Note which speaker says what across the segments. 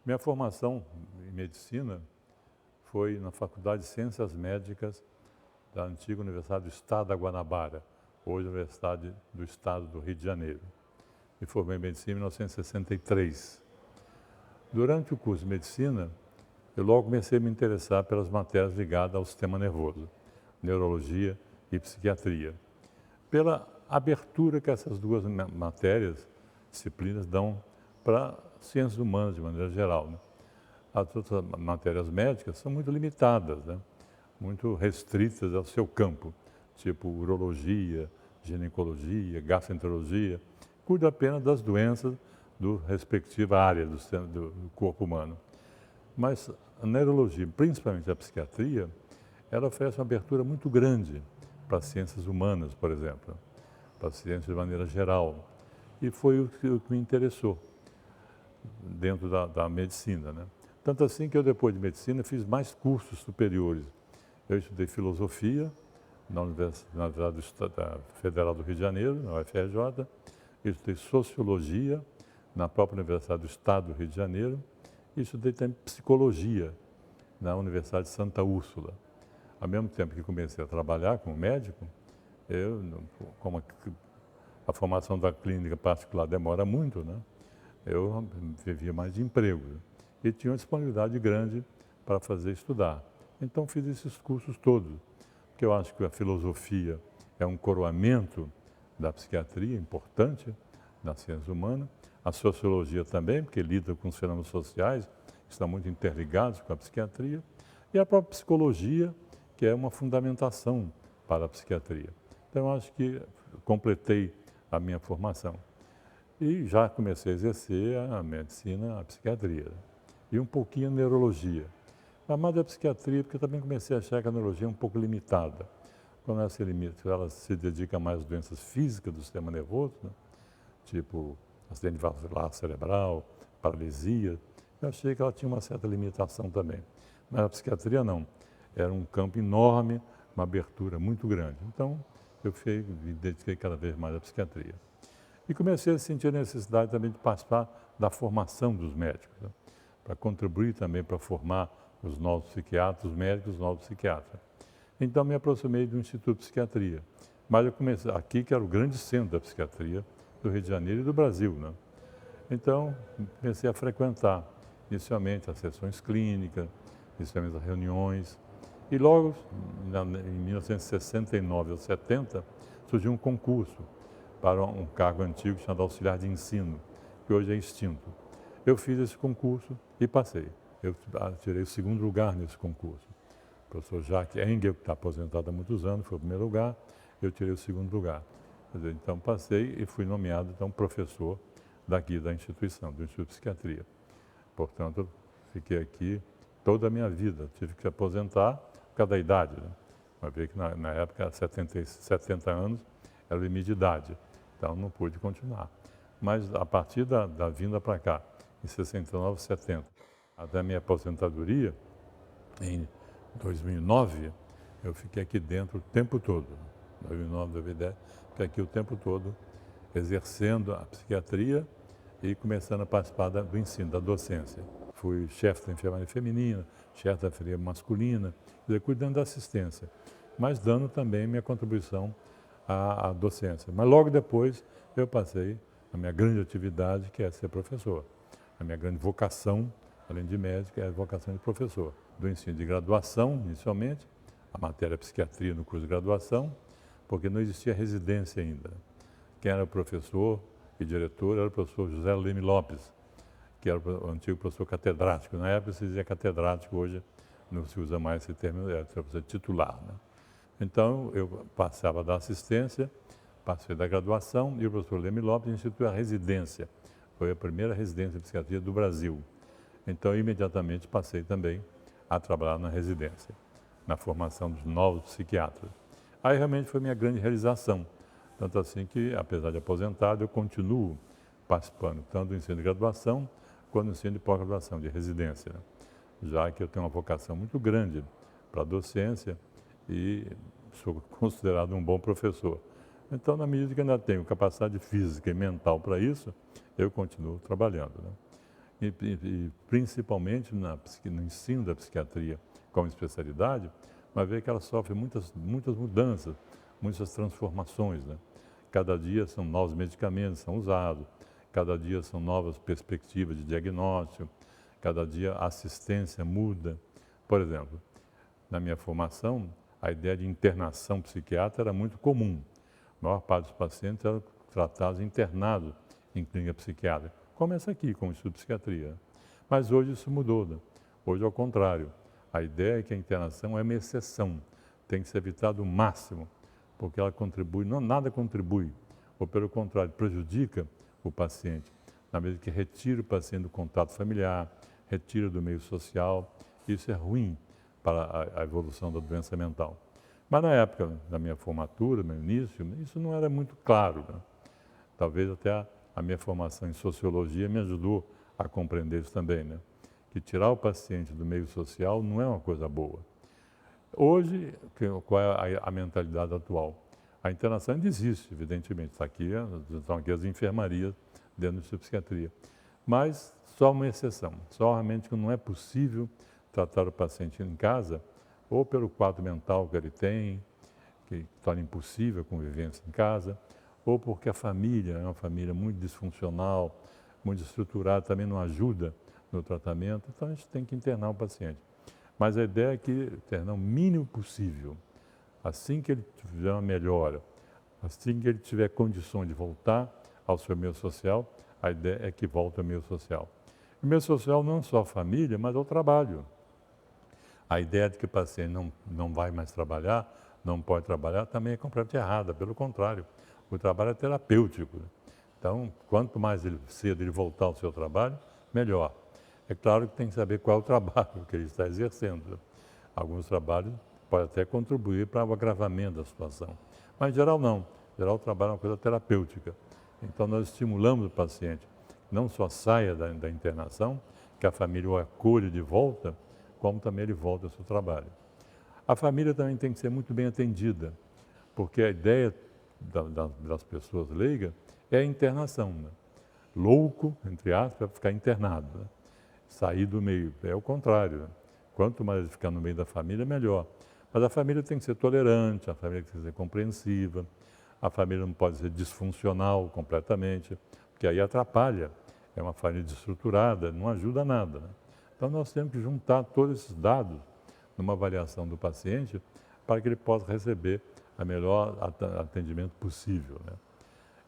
Speaker 1: Minha formação em medicina foi na Faculdade de Ciências Médicas da antiga Universidade do Estado da Guanabara, hoje Universidade do Estado do Rio de Janeiro. Me formei em medicina em 1963. Durante o curso de medicina, eu logo comecei a me interessar pelas matérias ligadas ao sistema nervoso, neurologia e psiquiatria, pela abertura que essas duas matérias, disciplinas, dão para ciências humanas de maneira geral, né? As outras matérias médicas são muito limitadas, né? Muito restritas ao seu campo, tipo urologia, ginecologia, gastroenterologia, cuida apenas das doenças do respectiva área do corpo humano. Mas a neurologia, principalmente a psiquiatria, ela oferece uma abertura muito grande para as ciências humanas, por exemplo, para a ciência de maneira geral. E foi o que me interessou dentro da medicina, né? Tanto assim que eu, depois de medicina, fiz mais cursos superiores. Eu estudei filosofia na Universidade Federal do Rio de Janeiro, na UFRJ. Eu estudei sociologia na própria Universidade do Estado do Rio de Janeiro. E estudei também psicologia na Universidade de Santa Úrsula. Ao mesmo tempo que comecei a trabalhar como médico, como a formação da clínica particular demora muito, né? Eu vivia mais de emprego e tinha uma disponibilidade grande para fazer estudar. Então fiz esses cursos todos, porque eu acho que a filosofia é um coroamento da psiquiatria importante, da ciência humana, a sociologia também, porque lida com os fenômenos sociais, que estão muito interligados com a psiquiatria, e a própria psicologia, que é uma fundamentação para a psiquiatria. Então eu acho que completei a minha formação. E já comecei a exercer a medicina, a psiquiatria, e um pouquinho a neurologia. Mas mais a psiquiatria, porque eu também comecei a achar que a neurologia é um pouco limitada. Quando ela se dedica mais às doenças físicas do sistema nervoso, né? Tipo acidente vascular cerebral, paralisia, eu achei que ela tinha uma certa limitação também. Mas a psiquiatria não, era um campo enorme, uma abertura muito grande. Então, eu me dediquei cada vez mais à psiquiatria. E comecei a sentir a necessidade também de participar da formação dos médicos, né? Para contribuir também para formar os novos psiquiatras, os médicos, os novos psiquiatras. Então, me aproximei do Instituto de Psiquiatria. Mas eu comecei aqui, que era o grande centro da psiquiatria do Rio de Janeiro e do Brasil, né? Então, comecei a frequentar, inicialmente, as sessões clínicas, inicialmente as reuniões. E logo, em 1969 ou 70, surgiu um concurso para um cargo antigo chamado auxiliar de ensino, que hoje é extinto. Eu fiz esse concurso e passei. Eu tirei o segundo lugar nesse concurso. O professor Jacques Engel, que está aposentado há muitos anos, foi o primeiro lugar, eu tirei o segundo lugar. Quer dizer, então passei e fui nomeado então professor daqui da instituição, do Instituto de Psiquiatria. Portanto, fiquei aqui toda a minha vida. Tive que se aposentar por causa da idade, né? Uma vez que na época 70 anos era o limite de idade, então não pude continuar. Mas a partir da vinda para cá, em 69, 70, até a minha aposentadoria, em 2009, eu fiquei aqui dentro o tempo todo. 2009, 2010, fiquei aqui o tempo todo, exercendo a psiquiatria e começando a participar do ensino, da docência. Fui chefe da enfermaria feminina, chefe da enfermaria masculina, quer dizer, cuidando da assistência, mas dando também minha contribuição à docência. Mas logo depois eu passei a minha grande atividade, que é ser professor. A minha grande vocação, além de médico, é a vocação de professor. Do ensino de graduação, inicialmente, a matéria psiquiatria no curso de graduação, porque não existia residência ainda. Quem era o professor e diretor era o professor José Leme Lopes, que era o antigo professor catedrático. Na época se dizia catedrático, hoje não se usa mais esse termo, é professor titular, né? Então, eu passava da assistência, passei da graduação e o professor Leme Lopes instituiu a residência. Foi a primeira residência de psiquiatria do Brasil. Então, imediatamente passei também a trabalhar na residência, na formação dos novos psiquiatras. Aí realmente foi minha grande realização. Tanto assim que, apesar de aposentado, eu continuo participando tanto do ensino de graduação quanto do ensino de pós-graduação, de residência, né? Já que eu tenho uma vocação muito grande para a docência e sou considerado um bom professor. Então, na medida que ainda tenho capacidade física e mental para isso, eu continuo trabalhando, né? e principalmente no ensino da psiquiatria como especialidade, vai ver que ela sofre muitas mudanças, muitas transformações, né? Cada dia são novos medicamentos que são usados, cada dia são novas perspectivas de diagnóstico, cada dia a assistência muda. Por exemplo, na minha formação, a ideia de internação psiquiátrica era muito comum. A maior parte dos pacientes eram tratados internados em clínica psiquiátrica. Começa aqui com o estudo de psiquiatria. Mas hoje isso mudou, né? Hoje, ao contrário, a ideia é que a internação é uma exceção, tem que ser evitada o máximo, porque ela contribui, nada contribui, ou pelo contrário, prejudica o paciente, na medida que retira o paciente do contato familiar, retira do meio social. Isso é ruim para a evolução da doença mental. Mas na época da minha formatura, no início, isso não era muito claro, né? Talvez até a minha formação em sociologia me ajudou a compreender isso também, né? Que tirar o paciente do meio social não é uma coisa boa. Hoje, qual é a mentalidade atual? A internação ainda existe, evidentemente. Estão aqui as enfermarias dentro da psiquiatria. Mas só uma exceção. Só realmente que não é possível tratar o paciente em casa, ou pelo quadro mental que ele tem, que torna impossível a convivência em casa, ou porque a família é uma família muito disfuncional, muito estruturada, também não ajuda no tratamento. Então a gente tem que internar o paciente. Mas a ideia é que internar o mínimo possível. Assim que ele tiver uma melhora, assim que ele tiver condições de voltar ao seu meio social, a ideia é que volte ao meio social. O meio social não é só a família, mas é o trabalho. A ideia de que o paciente não vai mais trabalhar, não pode trabalhar, também é completamente errada. Pelo contrário, o trabalho é terapêutico. Então, quanto mais cedo ele voltar ao seu trabalho, melhor. É claro que tem que saber qual é o trabalho que ele está exercendo. Alguns trabalhos podem até contribuir para o agravamento da situação. Mas, em geral, não. Em geral, o trabalho é uma coisa terapêutica. Então, nós estimulamos o paciente que não só saia da internação, que a família o acolha de volta, como também ele volta ao seu trabalho. A família também tem que ser muito bem atendida, porque a ideia das pessoas leigas é a internação, né? Louco, entre aspas, é ficar internado, né? Sair do meio. É o contrário, né? Quanto mais ele ficar no meio da família, melhor. Mas a família tem que ser tolerante, a família tem que ser compreensiva, a família não pode ser disfuncional completamente, porque aí atrapalha. É uma família desestruturada, não ajuda a nada, né? Então nós temos que juntar todos esses dados numa avaliação do paciente para que ele possa receber o melhor atendimento possível, né?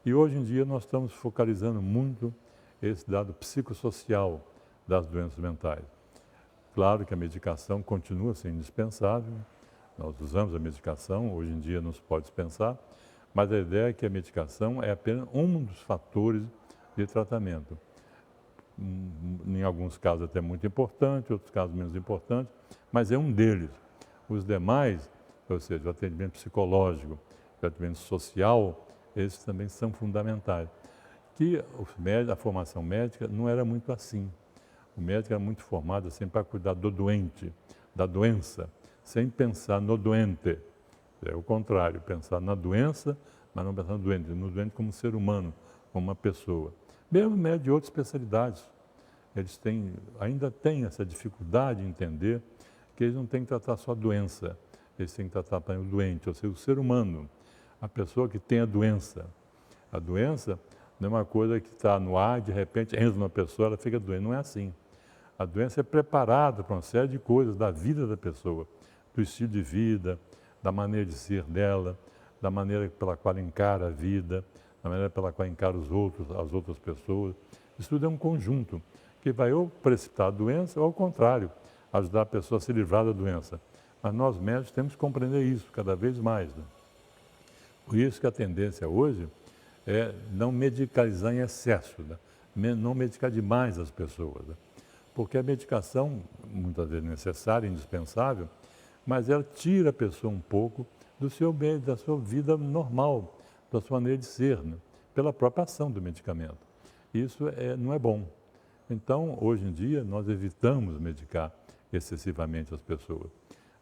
Speaker 1: E hoje em dia nós estamos focalizando muito esse dado psicossocial das doenças mentais. Claro que a medicação continua sendo indispensável, nós usamos a medicação, hoje em dia não se pode dispensar, mas a ideia é que a medicação é apenas um dos fatores de tratamento. Em alguns casos até muito importante, outros casos menos importante, mas é um deles. Os demais, ou seja, o atendimento psicológico, o atendimento social, esses também são fundamentais. Que a formação médica não era muito assim. O médico era muito formado assim para cuidar do doente, da doença, sem pensar no doente. É o contrário, pensar na doença, mas não pensar no doente como ser humano, como uma pessoa. Mesmo médicos de outras especialidades, eles ainda têm essa dificuldade de entender que eles não têm que tratar só a doença, eles têm que tratar também o doente, ou seja, o ser humano, a pessoa que tem a doença. A doença não é uma coisa que está no ar, de repente entra numa pessoa, ela fica doente. Não é assim. A doença é preparada para uma série de coisas da vida da pessoa, do estilo de vida, da maneira de ser dela, da maneira pela qual encara a vida, da maneira pela qual encara os outros, as outras pessoas. Isso tudo é um conjunto que vai ou precipitar a doença ou, ao contrário, ajudar a pessoa a se livrar da doença. Mas nós médicos temos que compreender isso cada vez mais, né? Por isso que a tendência hoje é não medicalizar em excesso, né? Não medicar demais as pessoas, né? Porque a medicação, muitas vezes necessária, indispensável, mas ela tira a pessoa um pouco do seu meio, da sua vida normal, da sua maneira de ser, né? Pela própria ação do medicamento. Isso não é bom. Então, hoje em dia, nós evitamos medicar excessivamente as pessoas,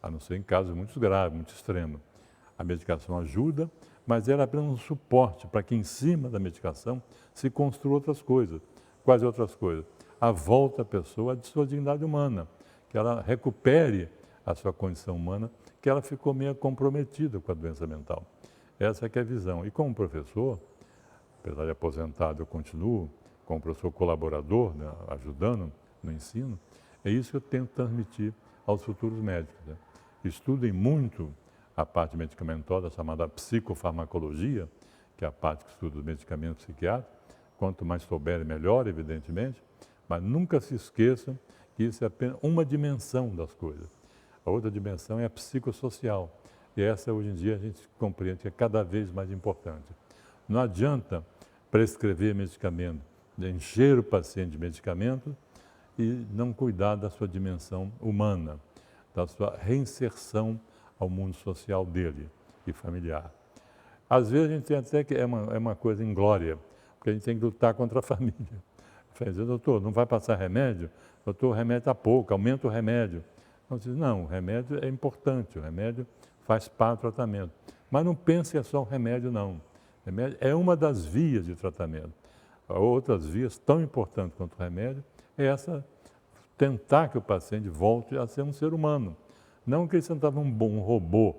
Speaker 1: a não ser em casos muito graves, muito extremos. A medicação ajuda, mas ela é apenas um suporte para que em cima da medicação se construam outras coisas. Quais outras coisas? a volta à pessoa à sua dignidade humana, que ela recupere a sua condição humana, que ela ficou meio comprometida com a doença mental. Essa é que é a visão. E como professor, apesar de aposentado, eu continuo como professor colaborador, né, ajudando no ensino, é isso que eu tento transmitir aos futuros médicos. Né? Estudem muito a parte medicamentosa, chamada psicofarmacologia, que é a parte que estuda os medicamentos psiquiátricos. Quanto mais souberem, melhor, evidentemente, mas nunca se esqueçam que isso é apenas uma dimensão das coisas. A outra dimensão é a psicossocial. E essa, hoje em dia, a gente compreende que é cada vez mais importante. Não adianta prescrever medicamento, encher o paciente de medicamentos e não cuidar da sua dimensão humana, da sua reinserção ao mundo social dele e familiar. Às vezes a gente tem até que é uma coisa inglória, porque a gente tem que lutar contra a família. Vai dizer, doutor, não vai passar remédio? Doutor, o remédio está pouco, aumenta o remédio. Então, diz, não, o remédio é importante, o remédio faz parte do tratamento. Mas não pense que é só o remédio, não. O remédio é uma das vias de tratamento. Outras vias tão importantes quanto o remédio é essa, tentar que o paciente volte a ser um ser humano. Não que ele sentava um robô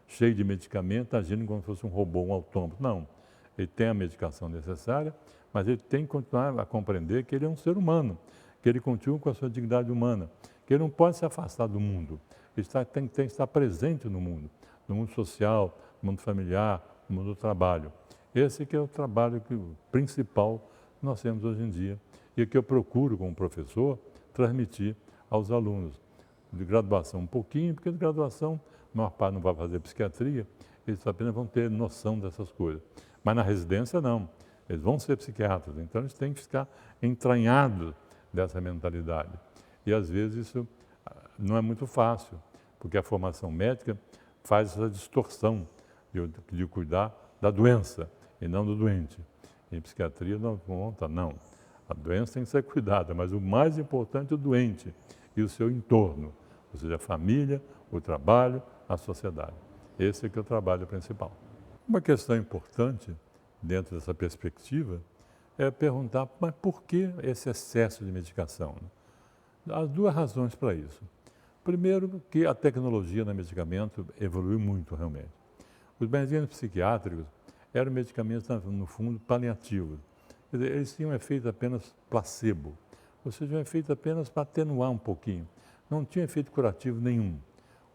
Speaker 1: cheio de medicamento, agindo como se fosse um robô, um autômato. Não. Ele tem a medicação necessária, mas ele tem que continuar a compreender que ele é um ser humano, que ele continua com a sua dignidade humana, que ele não pode se afastar do mundo. Ele tem que estar presente no mundo social, no mundo familiar, no mundo do trabalho. Esse que é o trabalho principal que nós temos hoje em dia e que eu procuro, como professor, transmitir aos alunos. De graduação um pouquinho, porque de graduação a maior parte não vai fazer psiquiatria, eles apenas vão ter noção dessas coisas. Mas na residência não, eles vão ser psiquiatras, então eles têm que ficar entranhados dessa mentalidade. E às vezes isso não é muito fácil, porque a formação médica faz essa distorção de cuidar da doença e não do doente. Em psiquiatria não conta, não. A doença tem que ser cuidada, mas o mais importante é o doente e o seu entorno, ou seja, a família, o trabalho, a sociedade. Esse é que é o trabalho principal. Uma questão importante dentro dessa perspectiva é perguntar, mas por que esse excesso de medicação? Há duas razões para isso. Primeiro, que a tecnologia no medicamento evoluiu muito realmente. Os medicamentos psiquiátricos eram medicamentos, no fundo, paliativos. Quer dizer, eles tinham um efeito apenas placebo, ou seja, um efeito apenas para atenuar um pouquinho. Não tinha efeito curativo nenhum.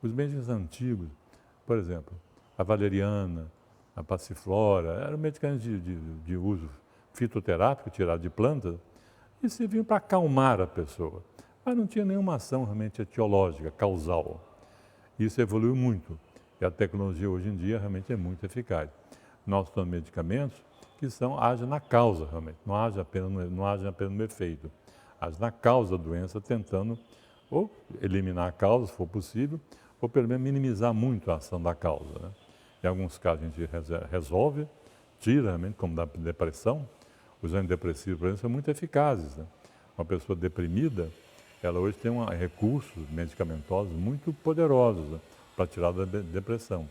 Speaker 1: Os medicamentos antigos, por exemplo, a valeriana, a passiflora, eram medicamentos de uso fitoterápico, tirado de plantas, e serviam para acalmar a pessoa. Mas não tinha nenhuma ação realmente etiológica, causal. Isso evoluiu muito. E a tecnologia hoje em dia realmente é muito eficaz. Nós temos medicamentos que agem na causa realmente, não agem apenas no efeito. Agem na causa da doença, tentando ou eliminar a causa, se for possível, ou pelo menos minimizar muito a ação da causa. Né? Em alguns casos a gente resolve, tira realmente, como da depressão. Os antidepressivos, por exemplo, são muito eficazes. Né? Uma pessoa deprimida, ela hoje tem recursos medicamentosos muito poderosos, né, para tirar da depressão.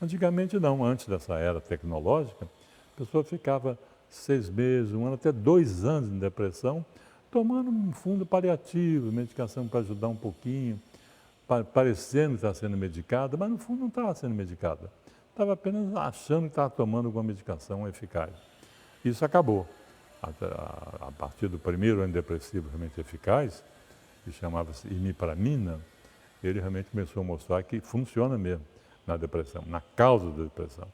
Speaker 1: Antigamente não, antes dessa era tecnológica, a pessoa ficava 6 meses, 1 ano, até 2 anos em depressão, tomando um fundo paliativo, medicação para ajudar um pouquinho, parecendo que está sendo medicada, mas no fundo não estava sendo medicada. Estava apenas achando que estava tomando alguma medicação eficaz. Isso acabou. A partir do primeiro antidepressivo realmente eficaz, que chamava-se imipramina, ele realmente começou a mostrar que funciona mesmo na depressão, na causa da depressão.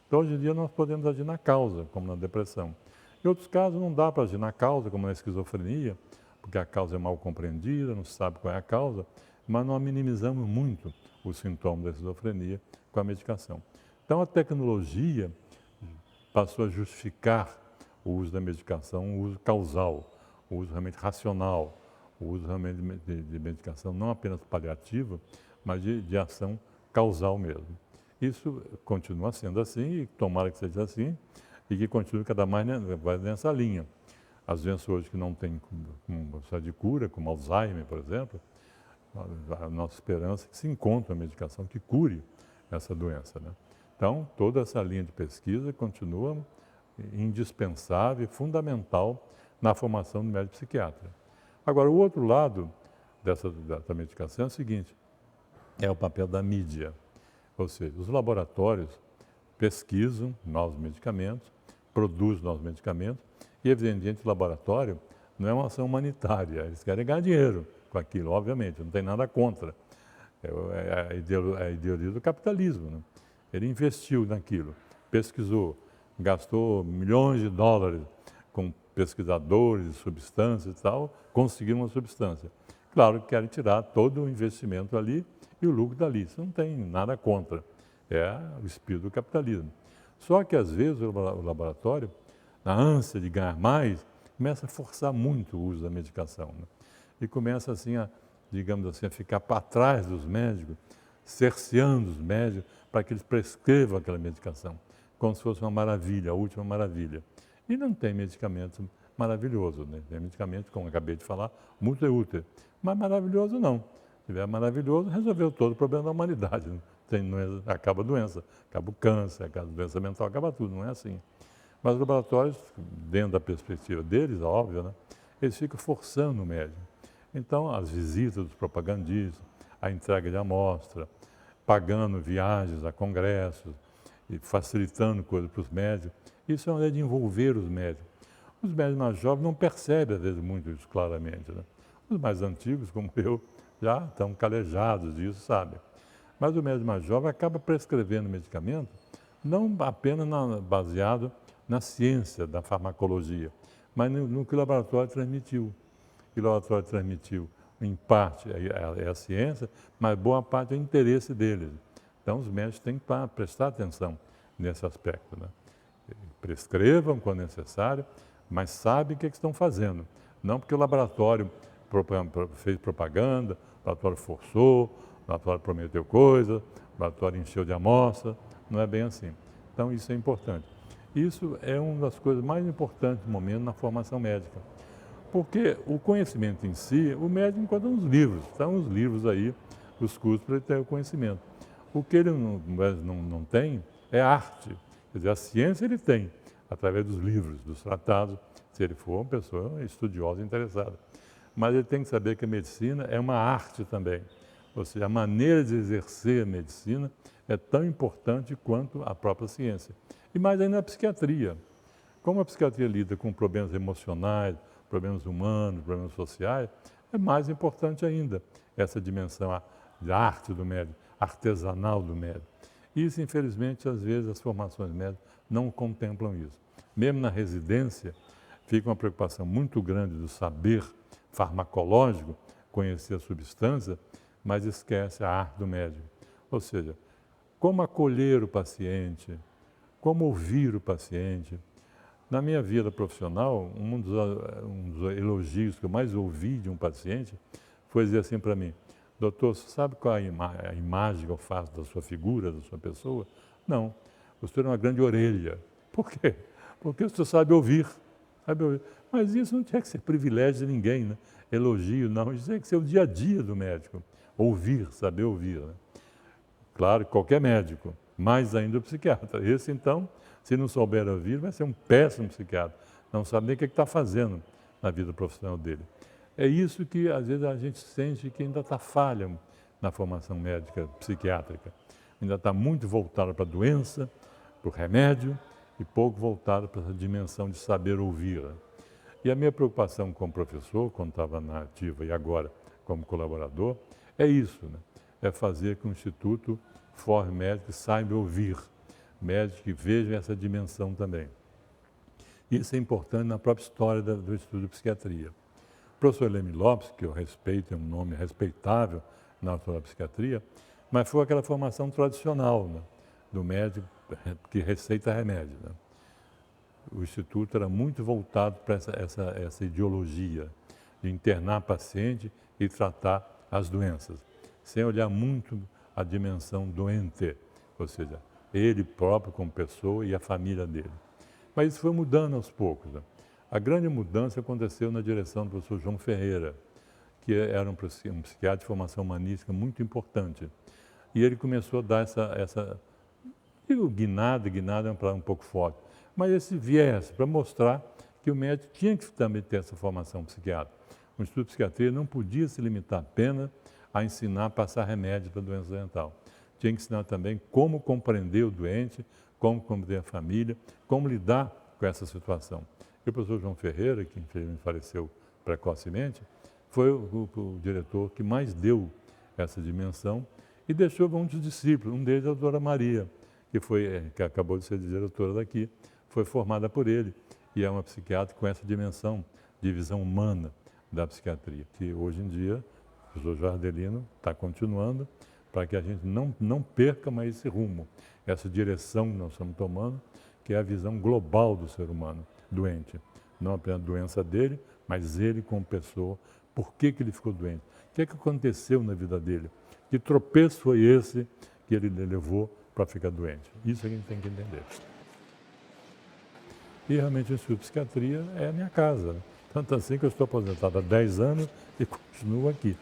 Speaker 1: Então, hoje em dia, nós podemos agir na causa, como na depressão. Em outros casos, não dá para agir na causa, como na esquizofrenia, porque a causa é mal compreendida, não se sabe qual é a causa, mas nós minimizamos muito os sintomas da esquizofrenia com a medicação. Então, a tecnologia passou a justificar o uso da medicação, o uso causal, o uso realmente racional, o uso realmente de medicação não apenas paliativa, mas de ação causal mesmo. Isso continua sendo assim, e tomara que seja assim, e que continue cada mais nessa linha. As doenças hoje que não têm de cura, como Alzheimer, por exemplo, a nossa esperança é que se encontre uma medicação que cure essa doença. Né? Então, toda essa linha de pesquisa continua indispensável e fundamental na formação do médico psiquiatra. Agora, o outro lado dessa medicação é o seguinte, é o papel da mídia. Ou seja, os laboratórios pesquisam novos medicamentos, produzem novos medicamentos e, evidentemente, o laboratório não é uma ação humanitária, eles querem ganhar dinheiro com aquilo, obviamente, não tem nada contra. É a ideologia do capitalismo, né? Ele investiu naquilo, pesquisou, gastou milhões de dólares com pesquisadores, substâncias e tal, conseguiram uma substância. Claro que querem tirar todo o investimento ali e o lucro dali, isso não tem nada contra, é o espírito do capitalismo. Só que às vezes o laboratório, na ânsia de ganhar mais, começa a forçar muito o uso da medicação, né? E começa assim a, digamos assim, a ficar para trás dos médicos, cerceando os médicos para que eles prescrevam aquela medicação, como se fosse uma maravilha, a última maravilha. E não tem medicamento maravilhoso, né? Tem medicamento, como eu acabei de falar, muito útil, mas maravilhoso não. Se tiver maravilhoso, resolveu todo o problema da humanidade, né? Acaba a doença, acaba o câncer, acaba a doença mental, acaba tudo, não é assim. Mas os laboratórios, dentro da perspectiva deles, óbvio, né? Eles ficam forçando o médico. Então, as visitas dos propagandistas, a entrega de amostra, pagando viagens a congressos e facilitando coisas para os médicos, isso é uma maneira de envolver os médicos. Os médicos mais jovens não percebem, às vezes, muito isso claramente, né? Os mais antigos, como eu, já estão calejados disso, sabem. Mas o médico mais jovem acaba prescrevendo medicamento não apenas baseado na ciência da farmacologia, mas no que o laboratório transmitiu. E o laboratório transmitiu, em parte, é a ciência, mas boa parte é o interesse deles. Então, os médicos têm que prestar atenção nesse aspecto, né? Prescrevam quando necessário, mas sabem o que estão fazendo. Não porque o laboratório fez propaganda, o laboratório forçou, o laboratório prometeu coisa, o laboratório encheu de amostra, não é bem assim. Então, isso é importante. Isso é uma das coisas mais importantes no momento na formação médica. Porque o conhecimento em si, o médico encontra nos livros, estão os livros aí, os cursos para ele ter o conhecimento. O que ele não tem é arte, quer dizer, a ciência ele tem, através dos livros, dos tratados, se ele for uma pessoa estudiosa, interessada. Mas ele tem que saber que a medicina é uma arte também, ou seja, a maneira de exercer a medicina é tão importante quanto a própria ciência. E mais ainda a psiquiatria. Como a psiquiatria lida com problemas emocionais, problemas humanos, problemas sociais, é mais importante ainda essa dimensão da arte do médico, artesanal do médico. Isso, infelizmente, às vezes as formações médicas não contemplam isso. Mesmo na residência, fica uma preocupação muito grande do saber farmacológico, conhecer a substância, mas esquece a arte do médico. Ou seja, como acolher o paciente, como ouvir o paciente. Na minha vida profissional, um dos elogios que eu mais ouvi de um paciente foi dizer assim para mim: doutor, você sabe qual é a imagem que eu faço da sua figura, da sua pessoa? Não, o senhor é uma grande orelha. Por quê? Porque o senhor sabe ouvir. Sabe ouvir. Mas isso não tinha que ser privilégio de ninguém, né? Elogio, não. Isso tinha que ser o dia a dia do médico. Ouvir, saber ouvir, né? Claro, qualquer médico, mais ainda o psiquiatra. Esse, então, se não souber ouvir, vai ser um péssimo psiquiatra. Não sabe nem o que está fazendo na vida profissional dele. É isso que, às vezes, a gente sente que ainda está falha na formação médica psiquiátrica. Ainda está muito voltado para a doença, para o remédio, e pouco voltado para essa dimensão de saber ouvir. E a minha preocupação como professor, quando estava na ativa e agora como colaborador, é isso, né? É fazer com que o Instituto forme médicos que saibam ouvir, médicos que vejam essa dimensão também. Isso é importante na própria história do estudo de psiquiatria. O professor Leme Lopes, que eu respeito, é um nome respeitável na história da psiquiatria, mas foi aquela formação tradicional, né, do médico que receita remédio, né? O Instituto era muito voltado para essa ideologia de internar paciente e tratar as doenças, sem olhar muito a dimensão doente, ou seja, ele próprio como pessoa e a família dele. Mas isso foi mudando aos poucos, né? A grande mudança aconteceu na direção do professor João Ferreira, que era um psiquiatra de formação humanística muito importante. E ele começou a dar digo, guinada é uma palavra um pouco forte, mas esse viés para mostrar que o médico tinha que também ter essa formação psiquiátrica. O Instituto de Psiquiatria não podia se limitar apenas a ensinar a passar remédio para a doença mental. Tinha que ensinar também como compreender o doente, como compreender a família, como lidar com essa situação. E o professor João Ferreira, que infelizmente faleceu precocemente, foi o diretor que mais deu essa dimensão e deixou muitos discípulos. Um deles é a doutora Maria, que acabou de ser diretora daqui, foi formada por ele e é uma psiquiatra com essa dimensão de visão humana da psiquiatria, que hoje em dia o professor Jardelino está continuando para que a gente não perca mais esse rumo, essa direção que nós estamos tomando, que é a visão global do ser humano doente. Não apenas a doença dele, mas ele como pessoa, por que ele ficou doente, o que aconteceu na vida dele, que tropeço foi esse que ele levou para ficar doente. Isso a gente tem que entender. E realmente o Instituto de Psiquiatria é a minha casa. Tanto assim que eu estou aposentado há 10 anos e continuo aqui.